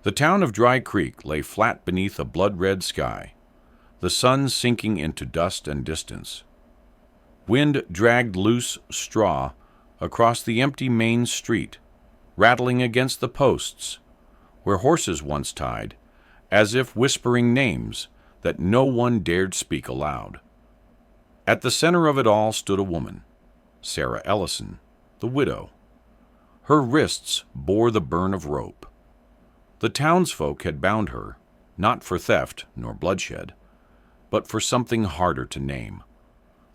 The town of Dry Creek lay flat beneath a blood-red sky, the sun sinking into dust and distance. Wind dragged loose straw across the empty main street, rattling against the posts, where horses once tied, as if whispering names that no one dared speak aloud. At the center of it all stood a woman, Sarah Ellison, the widow. Her wrists bore the burn of rope. The townsfolk had bound her, not for theft nor bloodshed, but for something harder to name.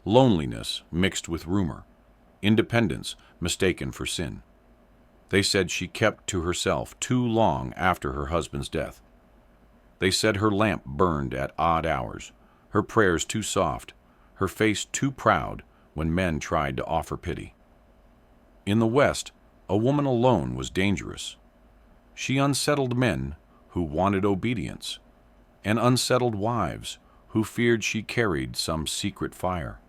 Loneliness mixed with rumor, independence mistaken for sin. They said she kept to herself too long after her husband's death. They said her lamp burned at odd hours, her prayers too soft, her face too proud when men tried to offer pity. In the West, a woman alone was dangerous. She unsettled men who wanted obedience, and unsettled wives who feared she carried some secret fire.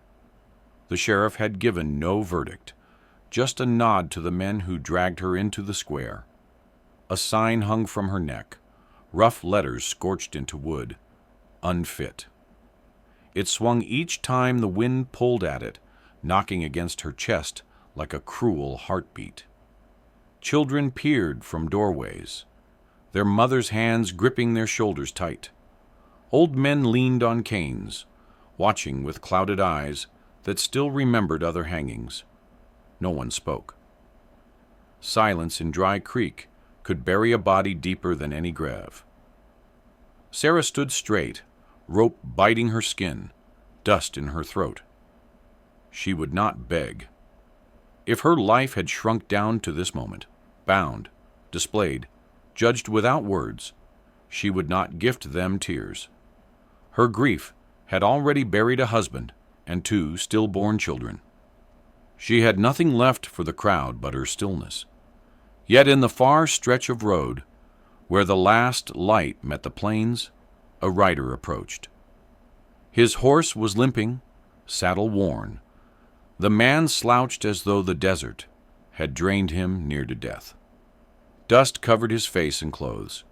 The sheriff had given no verdict, just a nod to the men who dragged her into the square. A sign hung from her neck, rough letters scorched into wood, unfit. It swung each time the wind pulled at it, knocking against her chest like a cruel heartbeat. Children peered from doorways, their mothers' hands gripping their shoulders tight. Old men leaned on canes, watching with clouded eyes that still remembered other hangings. No one spoke. Silence in Dry Creek could bury a body deeper than any grave. Sarah stood straight, rope biting her skin, dust in her throat. She would not beg. If her life had shrunk down to this moment, bound, displayed, judged without words, she would not gift them tears. Her grief had already buried a husband and 2 stillborn children. She had nothing left for the crowd but her stillness. Yet in the far stretch of road, where the last light met the plains, a rider approached. His horse was limping, saddle worn. The man slouched as though the desert had drained him near to death. Dust covered his face and clothes,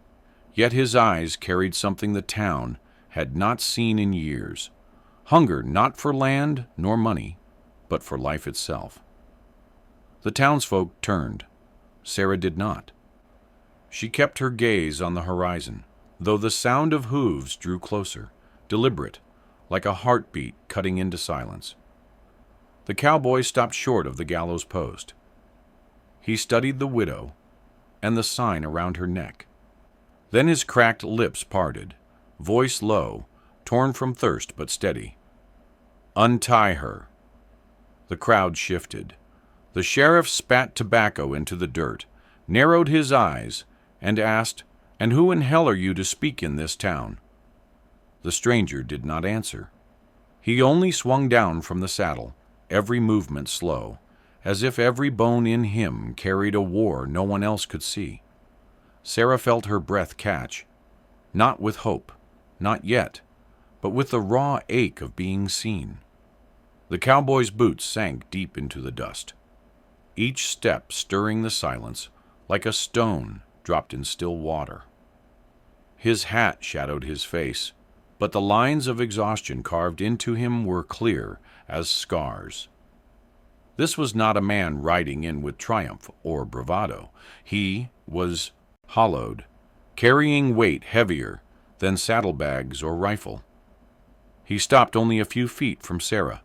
yet his eyes carried something the town had not seen in years, hunger not for land nor money, but for life itself. The townsfolk turned. Sarah did not. She kept her gaze on the horizon, though the sound of hooves drew closer, deliberate, like a heartbeat cutting into silence. The cowboy stopped short of the gallows post. He studied the widow and the sign around her neck. Then his cracked lips parted, voice low, torn from thirst but steady. "Untie her." The crowd shifted. The sheriff spat tobacco into the dirt, narrowed his eyes, and asked, "And who in hell are you to speak in this town?" The stranger did not answer. He only swung down from the saddle, every movement slow, as if every bone in him carried a war no one else could see. Sarah felt her breath catch, not with hope, not yet, but with the raw ache of being seen. The cowboy's boots sank deep into the dust, each step stirring the silence like a stone dropped in still water. His hat shadowed his face, but the lines of exhaustion carved into him were clear as scars. This was not a man riding in with triumph or bravado. He was hollowed, carrying weight heavier than saddlebags or rifle. He stopped only a few feet from Sarah.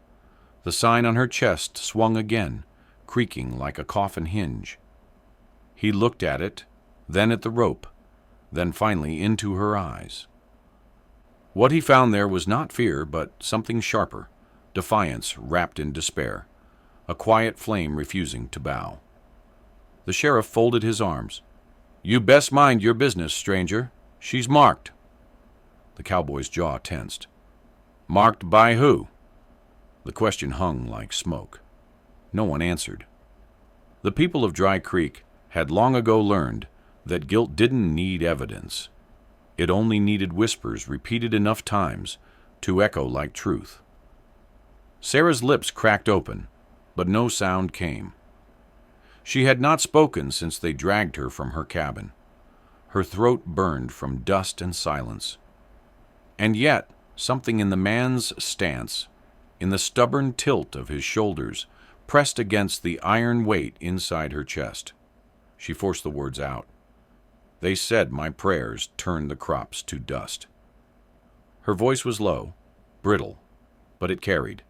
The sign on her chest swung again, creaking like a coffin hinge. He looked at it, then at the rope, then finally into her eyes. What he found there was not fear, but something sharper, defiance wrapped in despair, a quiet flame refusing to bow. The sheriff folded his arms. "You best mind your business, stranger. She's marked." The cowboy's jaw tensed. "Marked by who?" The question hung like smoke. No one answered. The people of Dry Creek had long ago learned that guilt didn't need evidence. It only needed whispers repeated enough times to echo like truth. Sarah's lips cracked open, but no sound came. She had not spoken since they dragged her from her cabin. Her throat burned from dust and silence. And yet, something in the man's stance, in the stubborn tilt of his shoulders, pressed against the iron weight inside her chest. She forced the words out. They said my prayers turned the crops to dust. Her voice was low, brittle, but it carried.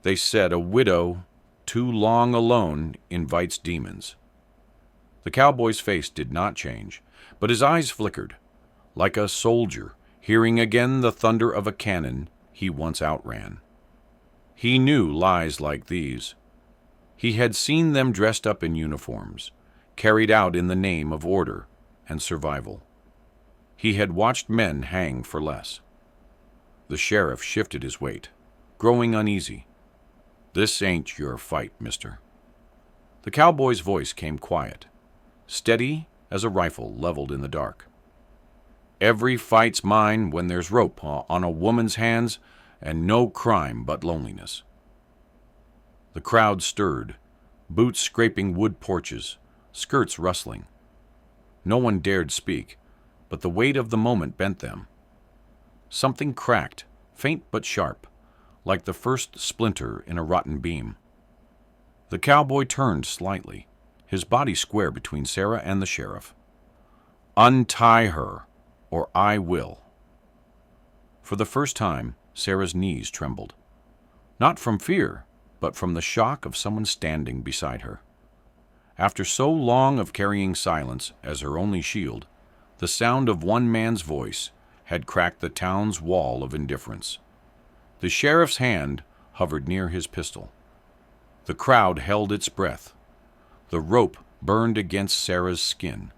They said a widow too long alone invites demons. The cowboy's face did not change, but his eyes flickered. Like a soldier hearing again the thunder of a cannon he once outran. He knew lies like these. He had seen them dressed up in uniforms, carried out in the name of order and survival. He had watched men hang for less. The sheriff shifted his weight, growing uneasy. This ain't your fight, mister. The cowboy's voice came quiet, steady as a rifle leveled in the dark. Every fight's mine when there's rope on a woman's hands and no crime but loneliness. The crowd stirred, boots scraping wood porches, skirts rustling. No one dared speak, but the weight of the moment bent them. Something cracked, faint but sharp, like the first splinter in a rotten beam. The cowboy turned slightly, his body square between Sarah and the sheriff. Untie her, or I will. For the first time, Sarah's knees trembled. Not from fear, but from the shock of someone standing beside her. After so long of carrying silence as her only shield, the sound of one man's voice had cracked the town's wall of indifference. The sheriff's hand hovered near his pistol. The crowd held its breath. The rope burned against Sarah's skin.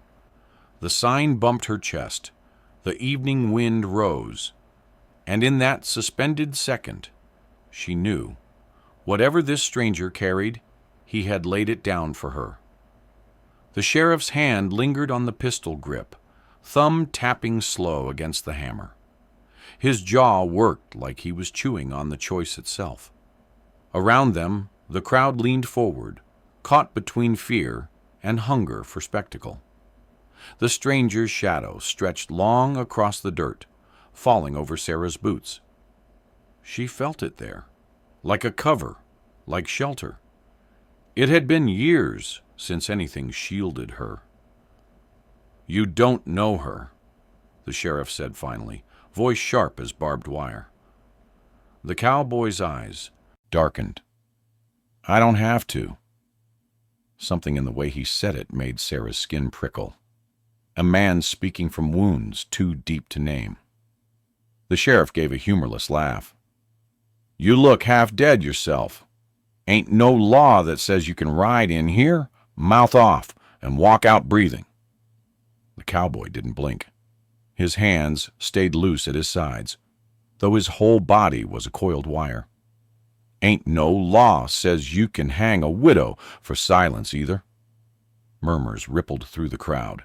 The sign bumped her chest. The evening wind rose. And in that suspended second, she knew, whatever this stranger carried, he had laid it down for her. The sheriff's hand lingered on the pistol grip, thumb tapping slow against the hammer. His jaw worked like he was chewing on the choice itself. Around them, the crowd leaned forward, caught between fear and hunger for spectacle. The stranger's shadow stretched long across the dirt, falling over Sarah's boots. She felt it there, like a cover, like shelter. It had been years since anything shielded her. You don't know her, the sheriff said finally, voice sharp as barbed wire. The cowboy's eyes darkened. I don't have to. Something in the way he said it made Sarah's skin prickle. A man speaking from wounds too deep to name. The sheriff gave a humorless laugh. You look half dead yourself. Ain't no law that says you can ride in here, mouth off, and walk out breathing. The cowboy didn't blink. His hands stayed loose at his sides, though his whole body was a coiled wire. Ain't no law says you can hang a widow for silence either. Murmurs rippled through the crowd.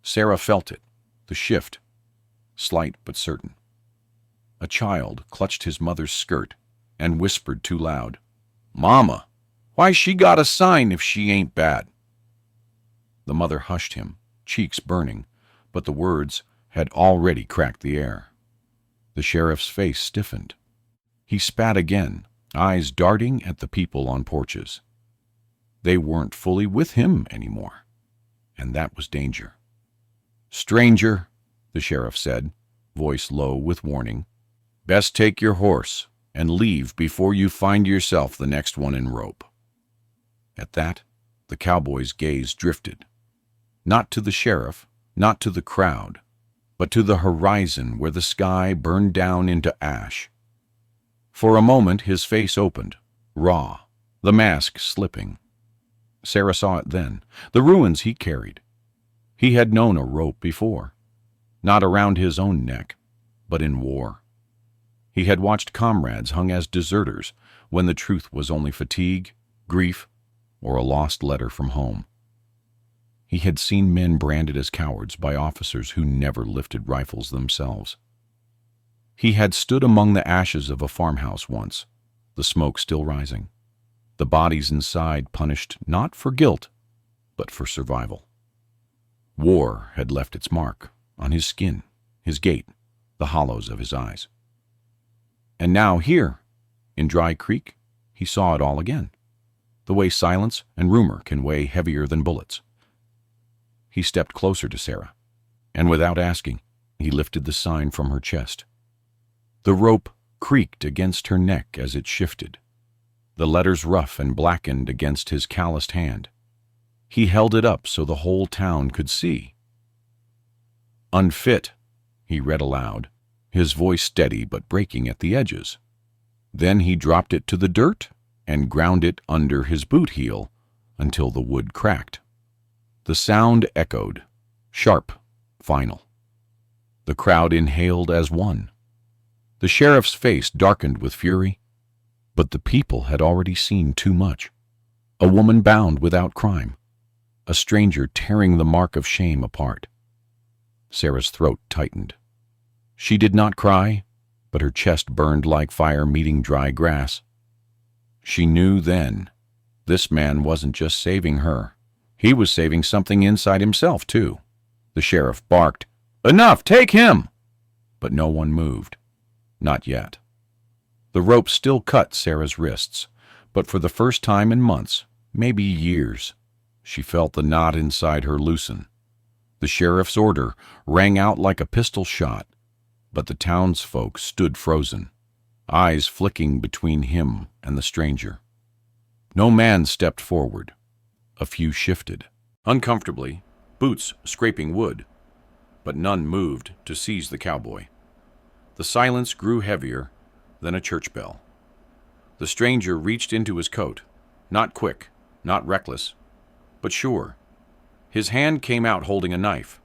Sarah felt it, the shift, slight but certain. A child clutched his mother's skirt and whispered too loud, Mama, why she got a sign if she ain't bad? The mother hushed him, cheeks burning, but the words had already cracked the air. The sheriff's face stiffened. He spat again, eyes darting at the people on porches. They weren't fully with him anymore, and that was danger. Stranger, the sheriff said, voice low with warning, best take your horse and leave before you find yourself the next one in rope. At that, the cowboy's gaze drifted, not to the sheriff, not to the crowd, but to the horizon where the sky burned down into ash. For a moment his face opened, raw, the mask slipping. Sarah saw it then, the ruins he carried. He had known a rope before, not around his own neck, but in war. He had watched comrades hung as deserters when the truth was only fatigue, grief, or a lost letter from home. He had seen men branded as cowards by officers who never lifted rifles themselves. He had stood among the ashes of a farmhouse once, the smoke still rising, the bodies inside punished not for guilt, but for survival. War had left its mark on his skin, his gait, the hollows of his eyes. And now here, in Dry Creek, he saw it all again, the way silence and rumor can weigh heavier than bullets. He stepped closer to Sarah, and without asking, he lifted the sign from her chest. The rope creaked against her neck as it shifted, the letters rough and blackened against his calloused hand. He held it up so the whole town could see. "Unfit," he read aloud, his voice steady but breaking at the edges. Then he dropped it to the dirt and ground it under his boot heel until the wood cracked. The sound echoed, sharp, final. The crowd inhaled as one. The sheriff's face darkened with fury, but the people had already seen too much. A woman bound without crime, a stranger tearing the mark of shame apart. Sarah's throat tightened. She did not cry, but her chest burned like fire meeting dry grass. She knew then, this man wasn't just saving her. He was saving something inside himself, too. The sheriff barked, "Enough, take him!" But no one moved. Not yet. The rope still cut Sarah's wrists, but for the first time in months, maybe years, she felt the knot inside her loosen. The sheriff's order rang out like a pistol shot, but the townsfolk stood frozen, eyes flicking between him and the stranger. No man stepped forward. A few shifted, uncomfortably, boots scraping wood, but none moved to seize the cowboy. The silence grew heavier than a church bell. The stranger reached into his coat, not quick, not reckless, but sure. His hand came out holding a knife,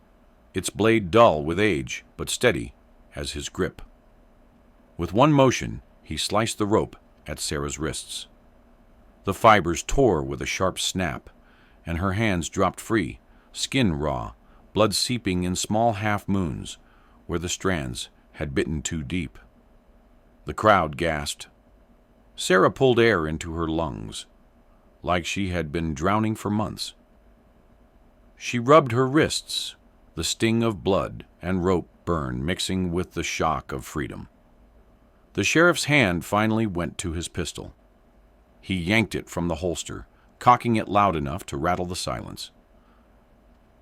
its blade dull with age, but steady as his grip. With one motion, he sliced the rope at Sarah's wrists. The fibers tore with a sharp snap, and her hands dropped free, skin raw, blood seeping in small half-moons where the strands had bitten too deep. The crowd gasped. Sarah pulled air into her lungs, like she had been drowning for months. She rubbed her wrists, the sting of blood and rope burn mixing with the shock of freedom. The sheriff's hand finally went to his pistol. He yanked it from the holster, cocking it loud enough to rattle the silence.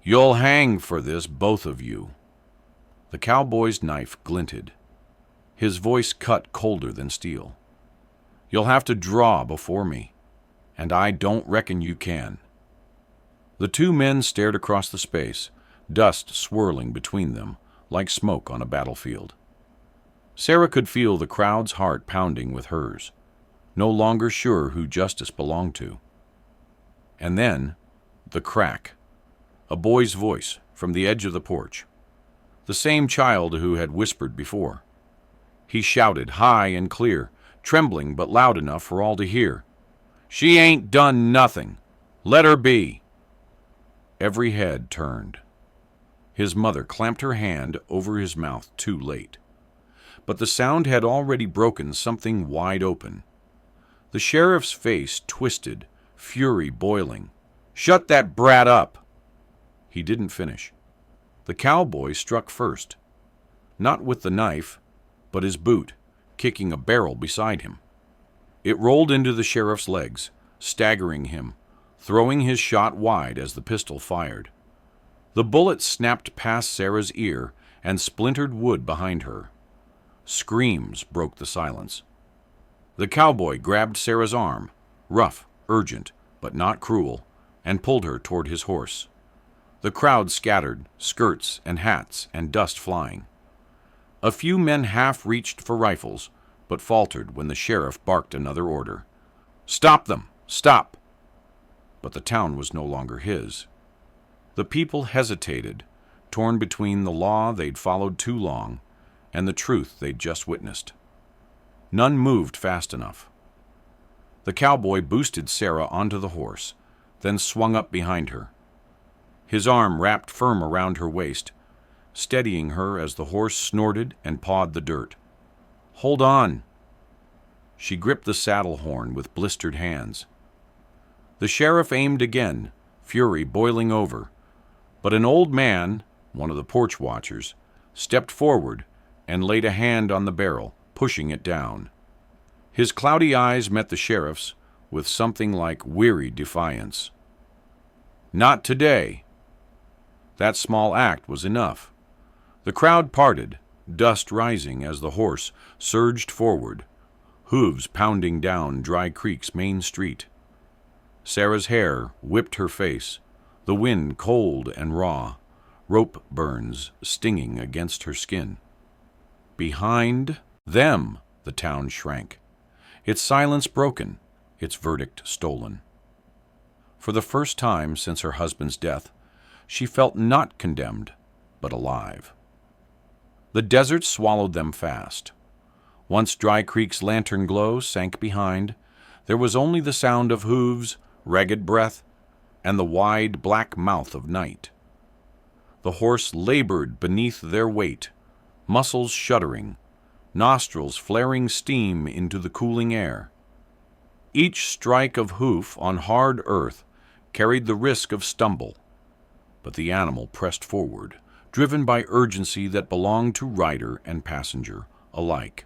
"You'll hang for this, both of you." The cowboy's knife glinted. His voice cut colder than steel. "You'll have to draw before me, and I don't reckon you can." The two men stared across the space, dust swirling between them like smoke on a battlefield. Sarah could feel the crowd's heart pounding with hers, no longer sure who justice belonged to. And then, the crack. A boy's voice from the edge of the porch. The same child who had whispered before. He shouted high and clear, trembling but loud enough for all to hear. "She ain't done nothing. Let her be." Every head turned. His mother clamped her hand over his mouth too late. But the sound had already broken something wide open. The sheriff's face twisted, fury boiling. "Shut that brat up!" He didn't finish. The cowboy struck first, not with the knife, but his boot, kicking a barrel beside him. It rolled into the sheriff's legs, staggering him, throwing his shot wide as the pistol fired. The bullet snapped past Sarah's ear and splintered wood behind her. Screams broke the silence. The cowboy grabbed Sarah's arm, rough, urgent, but not cruel, and pulled her toward his horse. The crowd scattered, skirts and hats and dust flying. A few men half reached for rifles, but faltered when the sheriff barked another order. "Stop them! Stop!" But the town was no longer his. The people hesitated, torn between the law they'd followed too long and the truth they'd just witnessed. None moved fast enough. The cowboy boosted Sarah onto the horse, then swung up behind her. His arm wrapped firm around her waist, steadying her as the horse snorted and pawed the dirt. "Hold on." She gripped the saddle horn with blistered hands. The sheriff aimed again, fury boiling over, But an old man, one of the porch watchers, stepped forward and laid a hand on the barrel, pushing it down. His cloudy eyes met the sheriff's with something like weary defiance. "Not today." That small act was enough. The crowd parted, dust rising as the horse surged forward, hooves pounding down Dry Creek's main street. Sarah's hair whipped her face, the wind cold and raw, rope burns stinging against her skin. Behind them, the town shrank, its silence broken, its verdict stolen. For the first time since her husband's death, she felt not condemned, but alive. The desert swallowed them fast. Once Dry Creek's lantern glow sank behind, there was only the sound of hooves, ragged breath, and the wide black mouth of night. The horse labored beneath their weight, muscles shuddering, nostrils flaring steam into the cooling air. Each strike of hoof on hard earth carried the risk of stumble, but the animal pressed forward, driven by urgency that belonged to rider and passenger alike.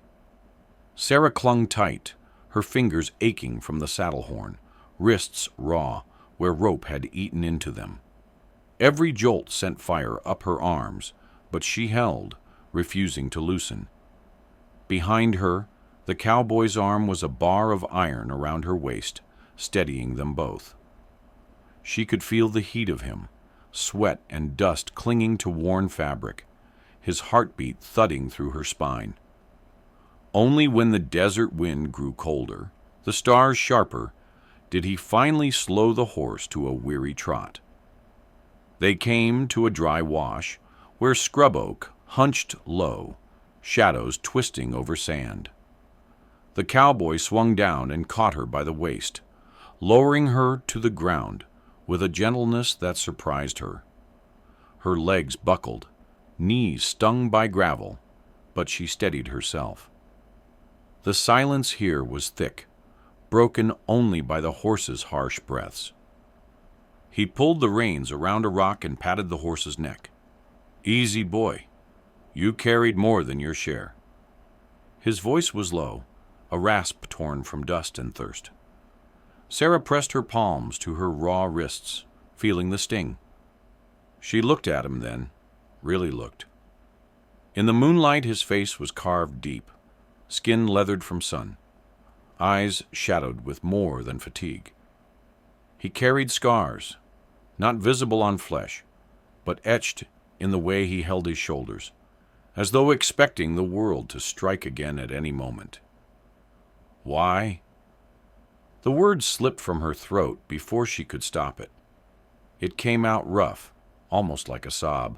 Sarah clung tight, her fingers aching from the saddle horn, wrists raw where rope had eaten into them. Every jolt sent fire up her arms, but she held, refusing to loosen. Behind her, the cowboy's arm was a bar of iron around her waist, steadying them both. She could feel the heat of him, sweat and dust clinging to worn fabric, his heartbeat thudding through her spine. Only when the desert wind grew colder, the stars sharper, did he finally slow the horse to a weary trot. They came to a dry wash where scrub oak hunched low, shadows twisting over sand. The cowboy swung down and caught her by the waist, lowering her to the ground with a gentleness that surprised her. Her legs buckled, knees stung by gravel, but she steadied herself. The silence here was thick, broken only by the horse's harsh breaths. He pulled the reins around a rock and patted the horse's neck. "Easy, boy. You carried more than your share." His voice was low, a rasp torn from dust and thirst. Sarah pressed her palms to her raw wrists, feeling the sting. She looked at him then, really looked. In the moonlight his face was carved deep, skin leathered from sun, eyes shadowed with more than fatigue. He carried scars, not visible on flesh, but etched in the way he held his shoulders, as though expecting the world to strike again at any moment. "Why?" The word slipped from her throat before she could stop it. It came out rough, almost like a sob.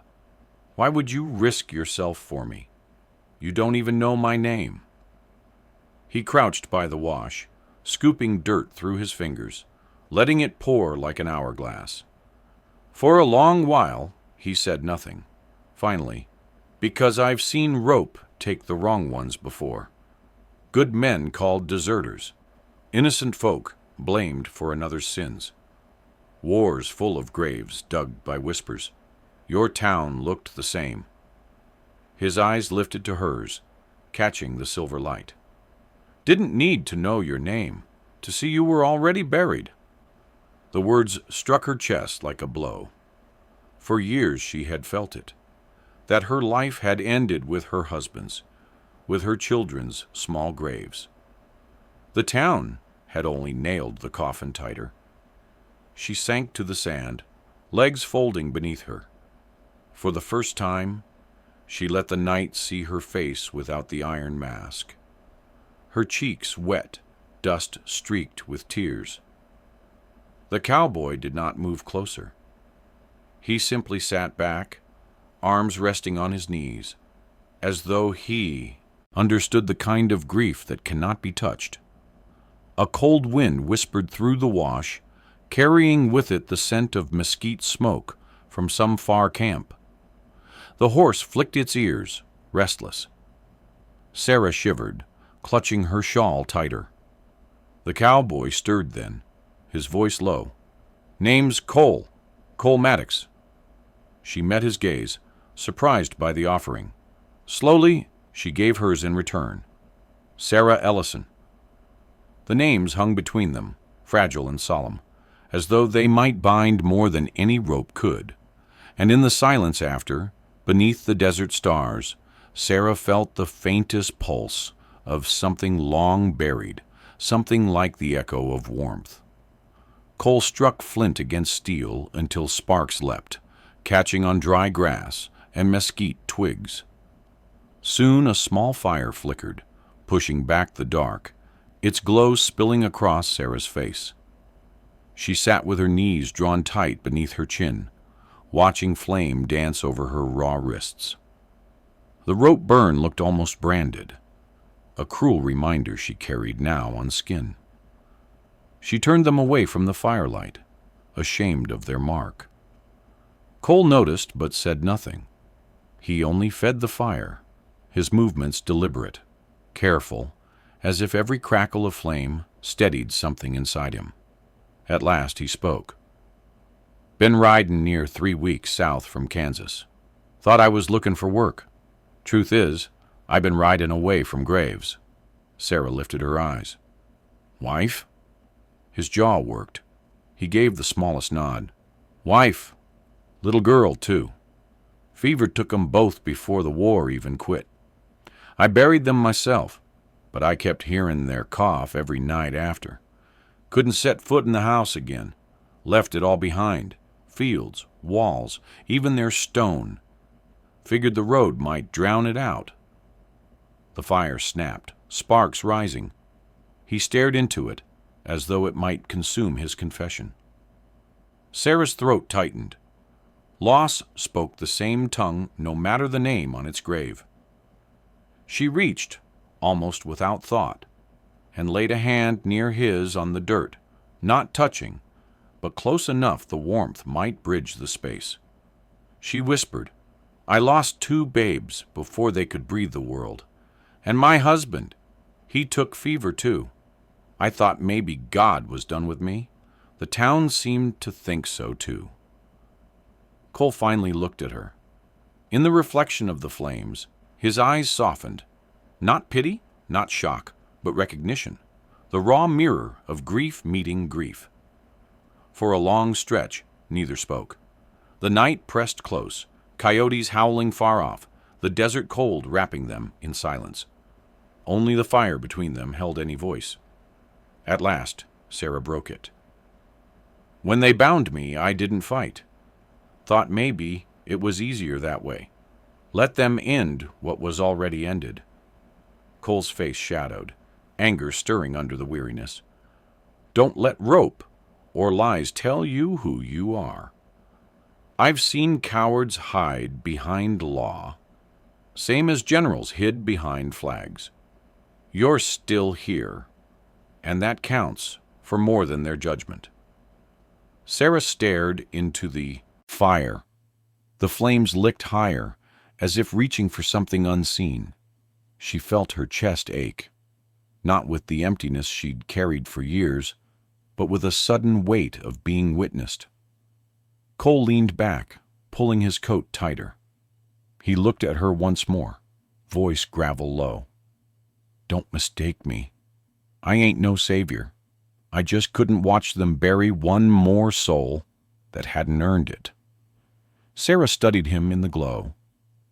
"Why would you risk yourself for me? You don't even know my name." He crouched by the wash, scooping dirt through his fingers, letting it pour like an hourglass. For a long while, he said nothing. Finally, "Because I've seen rope take the wrong ones before. Good men called deserters. Innocent folk blamed for another's sins. Wars full of graves dug by whispers. Your town looked the same." His eyes lifted to hers, catching the silver light. "Didn't need to know your name, to see you were already buried." The words struck her chest like a blow. For years she had felt it, that her life had ended with her husband's, with her children's small graves. The town had only nailed the coffin tighter. She sank to the sand, legs folding beneath her. For the first time, she let the night see her face without the iron mask. Her cheeks wet, dust streaked with tears. The cowboy did not move closer. He simply sat back, arms resting on his knees, as though he understood the kind of grief that cannot be touched. A cold wind whispered through the wash, carrying with it the scent of mesquite smoke from some far camp. The horse flicked its ears, restless. Sarah shivered, clutching her shawl tighter. The cowboy stirred then, his voice low. "Name's Cole Maddox." She met his gaze, surprised by the offering. Slowly, she gave hers in return. Sarah Ellison. The names hung between them, fragile and solemn, as though they might bind more than any rope could. And in the silence after, beneath the desert stars, Sarah felt the faintest pulse of something long buried, something like the echo of warmth. Cole struck flint against steel until sparks leapt, catching on dry grass and mesquite twigs. Soon a small fire flickered, pushing back the dark, its glow spilling across Sarah's face. She sat with her knees drawn tight beneath her chin, watching flame dance over her raw wrists. The rope burn looked almost branded, a cruel reminder she carried now on skin. She turned them away from the firelight, ashamed of their mark. Cole noticed but said nothing. He only fed the fire, his movements deliberate, careful, as if every crackle of flame steadied something inside him. At last he spoke. "Been riding near 3 weeks south from Kansas. Thought I was looking for work. Truth is, I been riding away from graves." Sarah lifted her eyes. "Wife?" His jaw worked. He gave the smallest nod. "Wife. Little girl, too. Fever took 'em both before the war even quit. I buried them myself, but I kept hearing their cough every night after. Couldn't set foot in the house again. Left it all behind. Fields, walls, even their stone. Figured the road might drown it out." The fire snapped, sparks rising. He stared into it, as though it might consume his confession. Sarah's throat tightened. Loss spoke the same tongue no matter the name on its grave. She reached, almost without thought, and laid a hand near his on the dirt, not touching, but close enough the warmth might bridge the space. She whispered, "I lost 2 babes before they could breathe the world. And my husband, he took fever too. I thought maybe God was done with me. The town seemed to think so too." Cole finally looked at her. In the reflection of the flames, his eyes softened. Not pity, not shock, but recognition. The raw mirror of grief meeting grief. For a long stretch, neither spoke. The night pressed close, coyotes howling far off, the desert cold wrapping them in silence. Only the fire between them held any voice. At last, Sarah broke it. "When they bound me, I didn't fight. Thought maybe it was easier that way. Let them end what was already ended." Cole's face shadowed, anger stirring under the weariness. "Don't let rope or lies tell you who you are. I've seen cowards hide behind law, same as generals hid behind flags. You're still here, and that counts for more than their judgment." Sarah stared into the fire. The flames licked higher, as if reaching for something unseen. She felt her chest ache, not with the emptiness she'd carried for years, but with a sudden weight of being witnessed. Cole leaned back, pulling his coat tighter. He looked at her once more, voice gravel low. "Don't mistake me. I ain't no savior. I just couldn't watch them bury one more soul that hadn't earned it." Sarah studied him in the glow,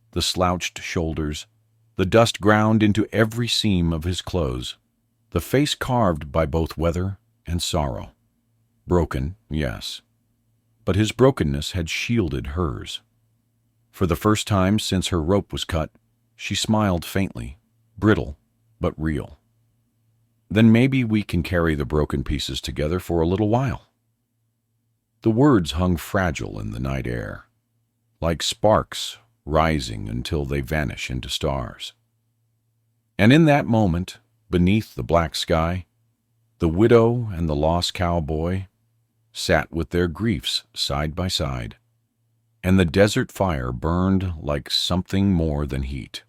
the slouched shoulders, the dust ground into every seam of his clothes, the face carved by both weather and sorrow. Broken, yes, but his brokenness had shielded hers. For the first time since her rope was cut, she smiled faintly, brittle but real. "Then maybe we can carry the broken pieces together for a little while." The words hung fragile in the night air, like sparks rising until they vanish into stars. And in that moment, beneath the black sky, the widow and the lost cowboy sat with their griefs side by side, and the desert fire burned like something more than heat.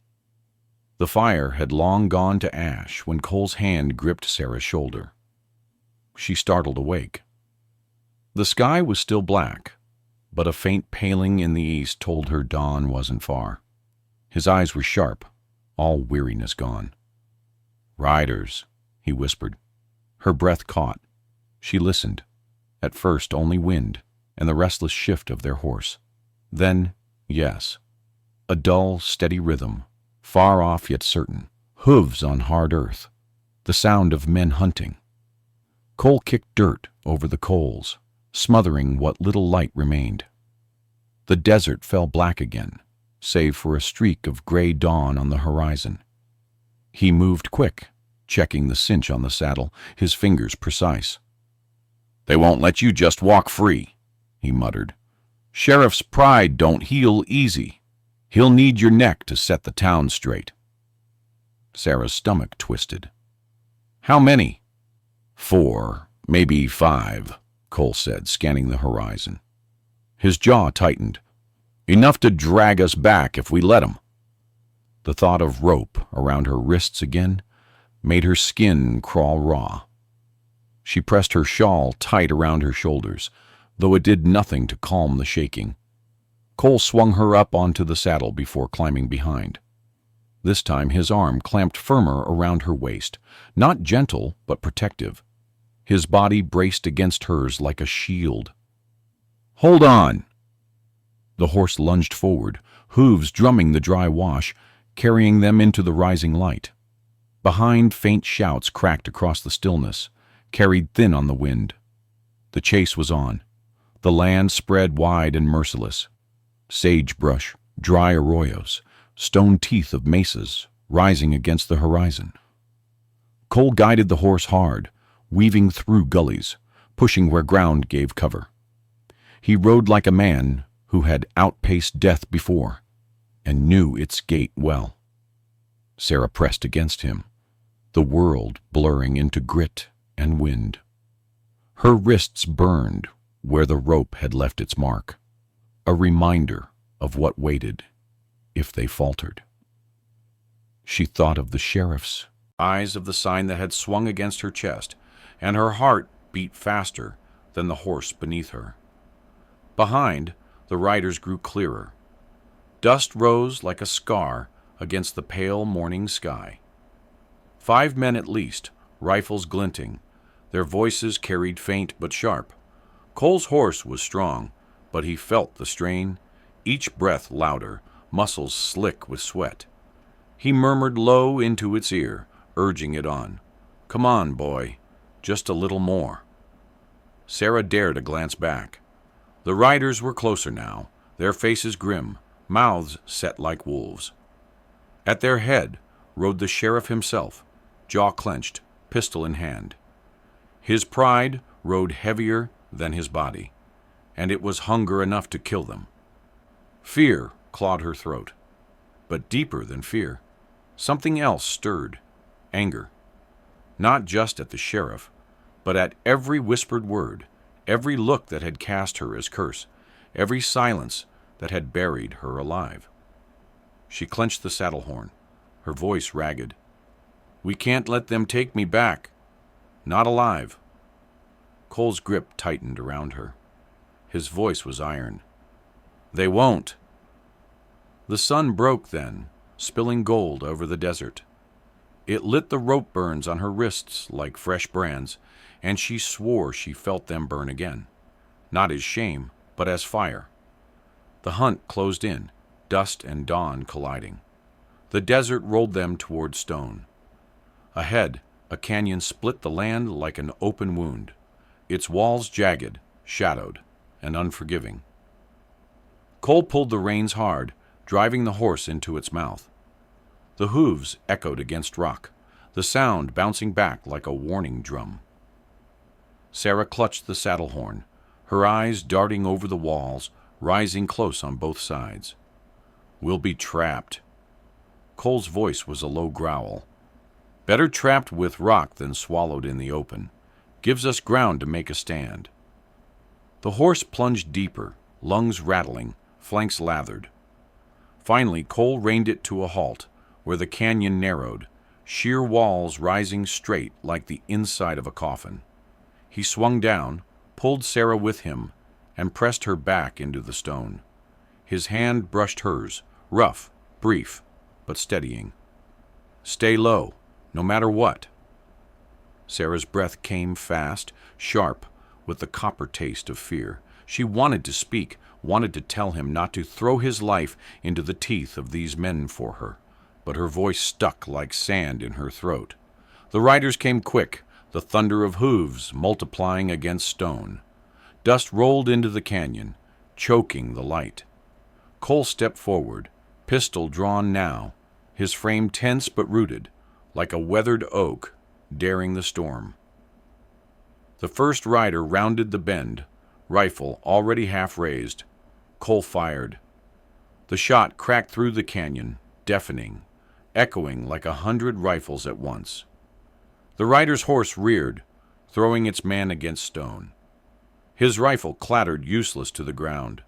The fire had long gone to ash when Cole's hand gripped Sarah's shoulder. She startled awake. The sky was still black, but a faint paling in the east told her dawn wasn't far. His eyes were sharp, all weariness gone. "Riders," he whispered. Her breath caught. She listened. At first only wind and the restless shift of their horse. Then, yes, a dull, steady rhythm, far off yet certain, hooves on hard earth, the sound of men hunting. Cole kicked dirt over the coals, smothering what little light remained. The desert fell black again, save for a streak of gray dawn on the horizon. He moved quick, checking the cinch on the saddle, his fingers precise. "They won't let you just walk free," he muttered. "Sheriff's pride don't heal easy. He'll need your neck to set the town straight." Sarah's stomach twisted. "How many?" "4, maybe 5, Cole said, scanning the horizon. His jaw tightened. "Enough to drag us back if we let 'em." The thought of rope around her wrists again made her skin crawl raw. She pressed her shawl tight around her shoulders, though it did nothing to calm the shaking. Cole swung her up onto the saddle before climbing behind. This time his arm clamped firmer around her waist, not gentle but protective. His body braced against hers like a shield. "Hold on!" The horse lunged forward, hooves drumming the dry wash, carrying them into the rising light. Behind, faint shouts cracked across the stillness, carried thin on the wind. The chase was on. The land spread wide and merciless. Sagebrush, dry arroyos, stone teeth of mesas rising against the horizon. Cole guided the horse hard, weaving through gullies, pushing where ground gave cover. He rode like a man who had outpaced death before and knew its gait well. Sarah pressed against him, the world blurring into grit and wind. Her wrists burned where the rope had left its mark, a reminder of what waited if they faltered. She thought of the sheriff's eyes, of the sign that had swung against her chest, and her heart beat faster than the horse beneath her. Behind, the riders grew clearer. Dust rose like a scar against the pale morning sky. 5 men at least, rifles glinting. Their voices carried faint but sharp. Cole's horse was strong, but he felt the strain, each breath louder, muscles slick with sweat. He murmured low into its ear, urging it on. "Come on, boy, just a little more." Sarah dared a glance back. The riders were closer now, their faces grim, mouths set like wolves. At their head rode the sheriff himself, jaw clenched, pistol in hand. His pride rode heavier than his body, and it was hunger enough to kill them. Fear clawed her throat, but deeper than fear, something else stirred, anger. Not just at the sheriff, but at every whispered word, every look that had cast her as curse, every silence that had buried her alive. She clenched the saddle horn, her voice ragged. "We can't let them take me back. Not alive." Cole's grip tightened around her. His voice was iron. "They won't." The sun broke then, spilling gold over the desert. It lit the rope burns on her wrists like fresh brands, and she swore she felt them burn again, not as shame, but as fire. The hunt closed in, dust and dawn colliding. The desert rolled them toward stone. Ahead, a canyon split the land like an open wound, its walls jagged, shadowed, and unforgiving. Cole pulled the reins hard, driving the horse into its mouth. The hooves echoed against rock, the sound bouncing back like a warning drum. Sarah clutched the saddle horn, her eyes darting over the walls, rising close on both sides. "We'll be trapped." Cole's voice was a low growl. "Better trapped with rock than swallowed in the open. Gives us ground to make a stand." The horse plunged deeper, lungs rattling, flanks lathered. Finally, Cole reined it to a halt, where the canyon narrowed, sheer walls rising straight like the inside of a coffin. He swung down, pulled Sarah with him, and pressed her back into the stone. His hand brushed hers, rough, brief, but steadying. "Stay low, no matter what." Sarah's breath came fast, sharp, with the copper taste of fear. She wanted to speak, wanted to tell him not to throw his life into the teeth of these men for her, but her voice stuck like sand in her throat. The riders came quick, the thunder of hooves multiplying against stone. Dust rolled into the canyon, choking the light. Cole stepped forward, pistol drawn now, his frame tense but rooted, like a weathered oak daring the storm. The first rider rounded the bend, rifle already half raised. Cole fired. The shot cracked through the canyon, deafening, echoing like 100 rifles at once. The rider's horse reared, throwing its man against stone. His rifle clattered useless to the ground.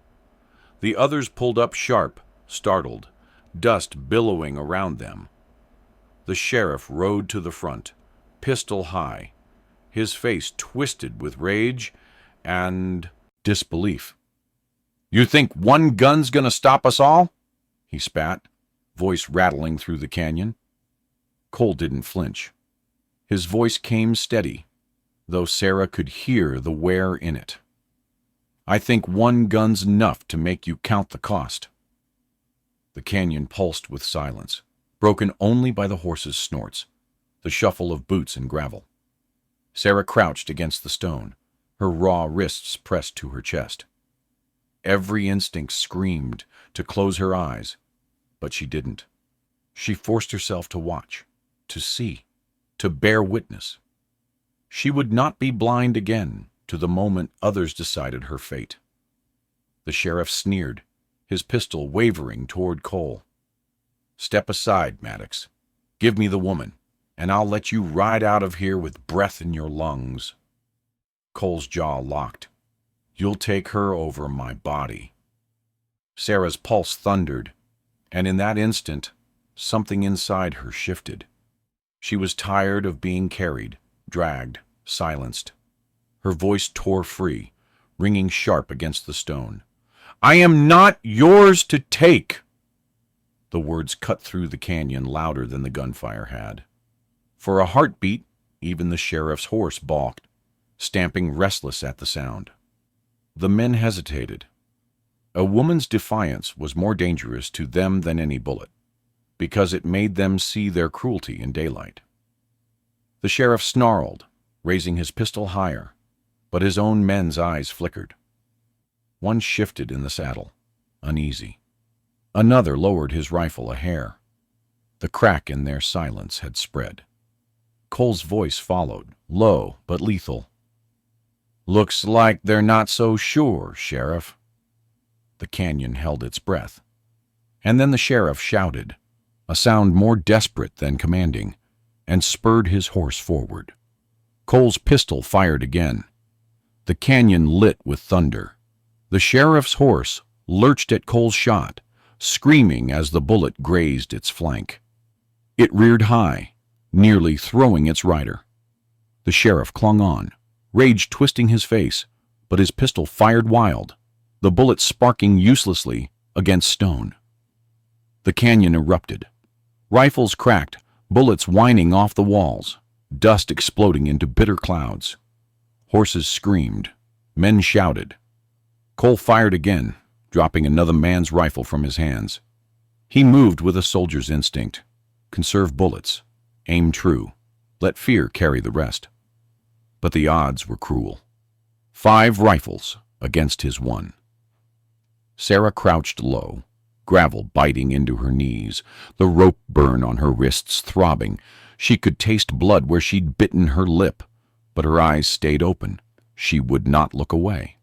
The others pulled up sharp, startled, dust billowing around them. The sheriff rode to the front, pistol high, his face twisted with rage and disbelief. "You think one gun's gonna stop us all?" he spat, voice rattling through the canyon. Cole didn't flinch. His voice came steady, though Sarah could hear the wear in it. "I think one gun's enough to make you count the cost." The canyon pulsed with silence, broken only by the horses' snorts, the shuffle of boots and gravel. Sarah crouched against the stone, her raw wrists pressed to her chest. Every instinct screamed to close her eyes, but she didn't. She forced herself to watch, to see, to bear witness. She would not be blind again to the moment others decided her fate. The sheriff sneered, his pistol wavering toward Cole. "Step aside, Maddox. Give me the woman, and I'll let you ride out of here with breath in your lungs." Cole's jaw locked. "You'll take her over my body." Sarah's pulse thundered, and in that instant, something inside her shifted. She was tired of being carried, dragged, silenced. Her voice tore free, ringing sharp against the stone. "I am not yours to take!" The words cut through the canyon louder than the gunfire had. For a heartbeat, even the sheriff's horse balked, stamping restless at the sound. The men hesitated. A woman's defiance was more dangerous to them than any bullet, because it made them see their cruelty in daylight. The sheriff snarled, raising his pistol higher, but his own men's eyes flickered. One shifted in the saddle, uneasy. Another lowered his rifle a hair. The crack in their silence had spread. Cole's voice followed, low but lethal. "Looks like they're not so sure, Sheriff." The canyon held its breath. And then the sheriff shouted, a sound more desperate than commanding, and spurred his horse forward. Cole's pistol fired again. The canyon lit with thunder. The sheriff's horse lurched at Cole's shot, screaming as the bullet grazed its flank. It reared high, nearly throwing its rider. The sheriff clung on, rage twisting his face, but his pistol fired wild, the bullet sparking uselessly against stone. The canyon erupted. Rifles cracked, bullets whining off the walls, dust exploding into bitter clouds. Horses screamed. Men shouted. Cole fired again, dropping another man's rifle from his hands. He moved with a soldier's instinct. Conserve bullets. Aim true. Let fear carry the rest. But the odds were cruel. 5 rifles against his 1. Sarah crouched low, gravel biting into her knees, the rope burn on her wrists throbbing. She could taste blood where she'd bitten her lip, but her eyes stayed open. She would not look away.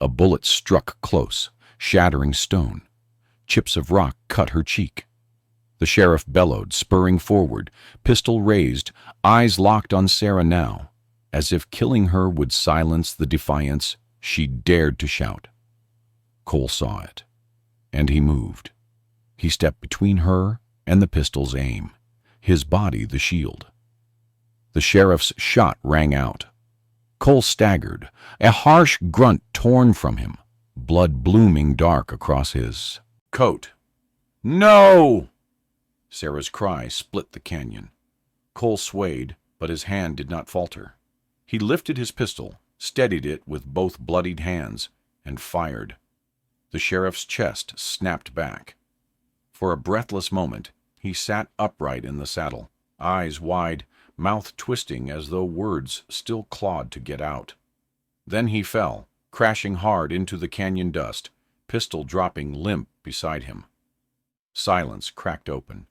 A bullet struck close, shattering stone. Chips of rock cut her cheek. The sheriff bellowed, spurring forward, pistol raised, eyes locked on Sarah now, as if killing her would silence the defiance she dared to shout. Cole saw it, and he moved. He stepped between her and the pistol's aim, his body the shield. The sheriff's shot rang out. Cole staggered, a harsh grunt torn from him, blood blooming dark across his coat. "No!" Sarah's cry split the canyon. Cole swayed, but his hand did not falter. He lifted his pistol, steadied it with both bloodied hands, and fired. The sheriff's chest snapped back. For a breathless moment, he sat upright in the saddle, eyes wide, mouth twisting as though words still clawed to get out. Then he fell, crashing hard into the canyon dust, pistol dropping limp beside him. Silence cracked open.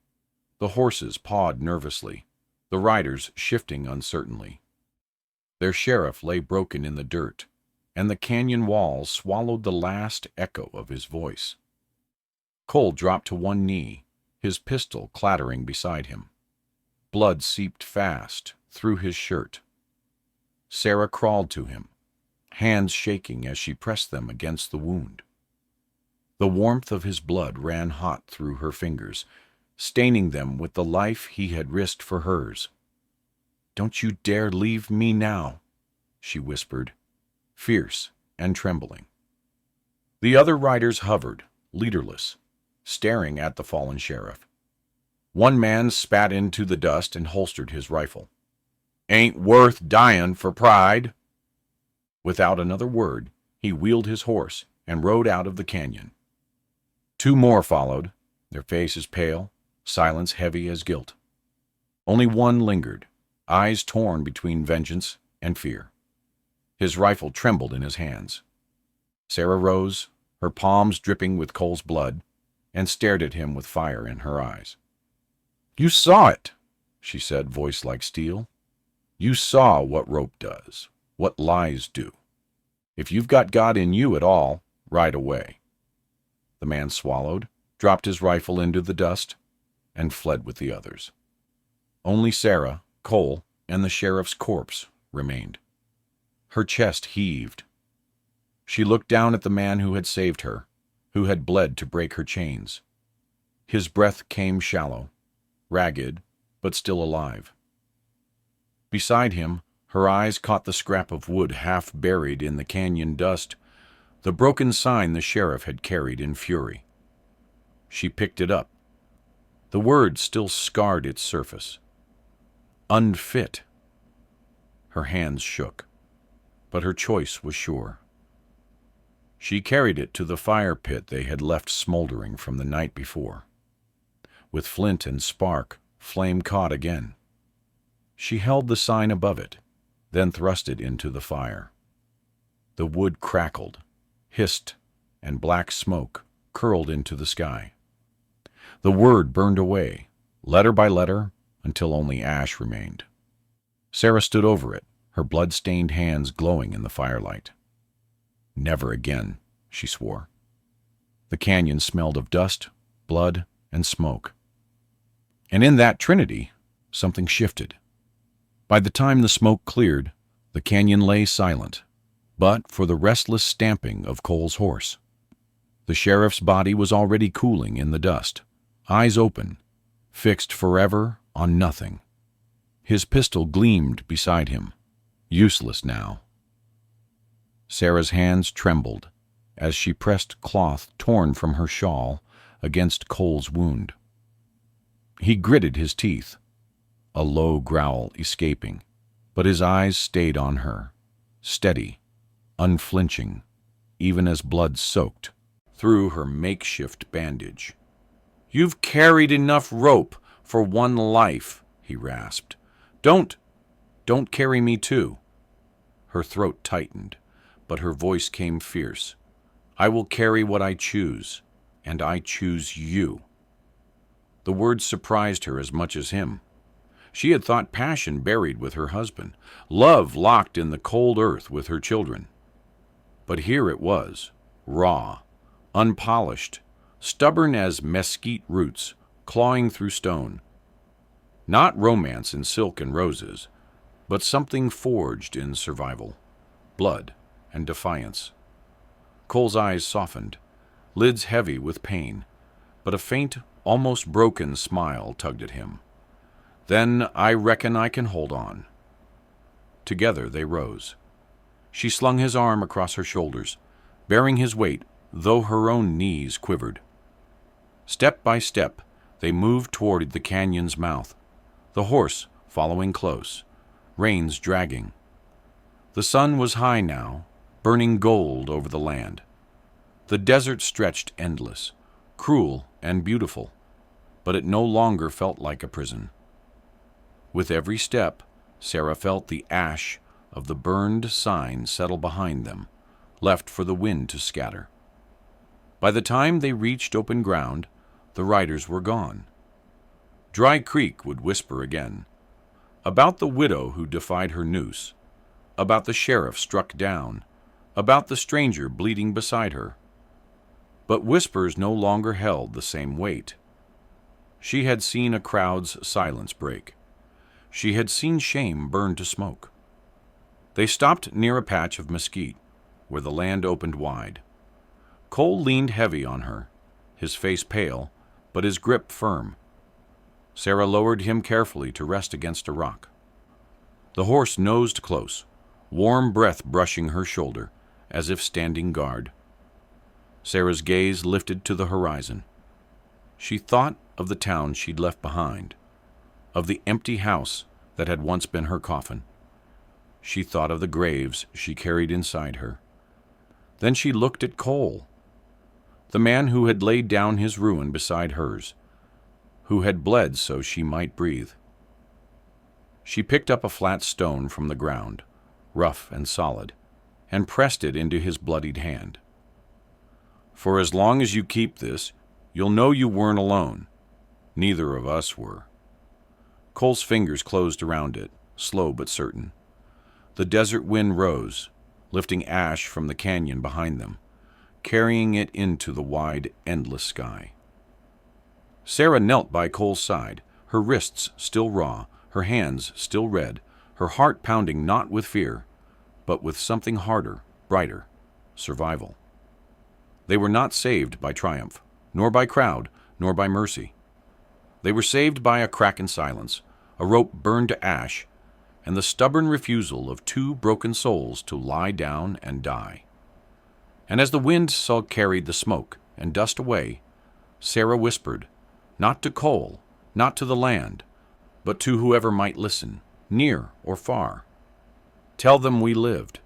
The horses pawed nervously, the riders shifting uncertainly. Their sheriff lay broken in the dirt, and the canyon walls swallowed the last echo of his voice. Cole dropped to one knee, his pistol clattering beside him. Blood seeped fast through his shirt. Sarah crawled to him, hands shaking as she pressed them against the wound. The warmth of his blood ran hot through her fingers, staining them with the life he had risked for hers. "Don't you dare leave me now," she whispered, fierce and trembling. The other riders hovered, leaderless, staring at the fallen sheriff. One man spat into the dust and holstered his rifle. "Ain't worth dying for pride." Without another word, he wheeled his horse and rode out of the canyon. Two more followed, their faces pale, silence heavy as guilt. Only one lingered, eyes torn between vengeance and fear. His rifle trembled in his hands. Sarah rose, her palms dripping with Cole's blood, and stared at him with fire in her eyes. "You saw it," she said, voice like steel. "You saw what rope does, what lies do. If you've got God in you at all, ride away." The man swallowed, dropped his rifle into the dust, and fled with the others. Only Sarah, Cole, and the sheriff's corpse remained. Her chest heaved. She looked down at the man who had saved her, who had bled to break her chains. His breath came shallow, ragged, but still alive. Beside him, her eyes caught the scrap of wood half buried in the canyon dust, the broken sign the sheriff had carried in fury. She picked it up. The word still scarred its surface. Unfit. Her hands shook, but her choice was sure. She carried it to the fire pit they had left smoldering from the night before. With flint and spark, flame caught again. She held the sign above it, then thrust it into the fire. The wood crackled, hissed, and black smoke curled into the sky. The word burned away, letter by letter, until only ash remained. Sarah stood over it, her blood-stained hands glowing in the firelight. "Never again," she swore. The canyon smelled of dust, blood, and smoke. And in that trinity, something shifted. By the time the smoke cleared, the canyon lay silent, but for the restless stamping of Cole's horse. The sheriff's body was already cooling in the dust, eyes open, fixed forever on nothing. His pistol gleamed beside him, useless now. Sarah's hands trembled as she pressed cloth torn from her shawl against Cole's wound. He gritted his teeth, a low growl escaping, but his eyes stayed on her, steady, unflinching, even as blood soaked through her makeshift bandage. "You've carried enough rope for one life," he rasped. Don't carry me too." Her throat tightened, but her voice came fierce. "I will carry what I choose, and I choose you." The words surprised her as much as him. She had thought passion buried with her husband, love locked in the cold earth with her children. But here it was, raw, unpolished, stubborn as mesquite roots, clawing through stone. Not romance in silk and roses, but something forged in survival, blood and defiance. Cole's eyes softened, lids heavy with pain, but a faint, almost broken smile tugged at him. "Then I reckon I can hold on." Together they rose, She slung his arm across her shoulders, bearing his weight, though her own knees quivered. Step by step, they moved toward the canyon's mouth, the horse following close, reins dragging. The sun was high now, burning gold over the land. The desert stretched endless, cruel and beautiful, but it no longer felt like a prison. With every step, Sarah felt the ash of the burned sign settle behind them, left for the wind to scatter. By the time they reached open ground, the riders were gone. Dry Creek would whisper again, about the widow who defied her noose, about the sheriff struck down, about the stranger bleeding beside her. But whispers no longer held the same weight. She had seen a crowd's silence break. She had seen shame burn to smoke. They stopped near a patch of mesquite, where the land opened wide. Cole leaned heavy on her, his face pale, but his grip firm. Sarah lowered him carefully to rest against a rock. The horse nosed close, warm breath brushing her shoulder, as if standing guard. Sarah's gaze lifted to the horizon. She thought of the town she'd left behind, of the empty house that had once been her coffin. She thought of the graves she carried inside her. Then she looked at Cole, the man who had laid down his ruin beside hers, who had bled so she might breathe. She picked up a flat stone from the ground, rough and solid, and pressed it into his bloodied hand. For as long as you keep this, you'll know you weren't alone. Neither of us were. Cole's fingers closed around it, slow but certain. The desert wind rose, lifting ash from the canyon behind them, carrying it into the wide, endless sky. Sarah knelt by Cole's side, her wrists still raw, her hands still red, her heart pounding not with fear, but with something harder, brighter, survival. They were not saved by triumph, nor by crowd, nor by mercy. They were saved by a crack in silence, a rope burned to ash, and the stubborn refusal of two broken souls to lie down and die. And as the wind carried the smoke and dust away, Sarah whispered, not to Cole, not to the land, but to whoever might listen, near or far. Tell them we lived.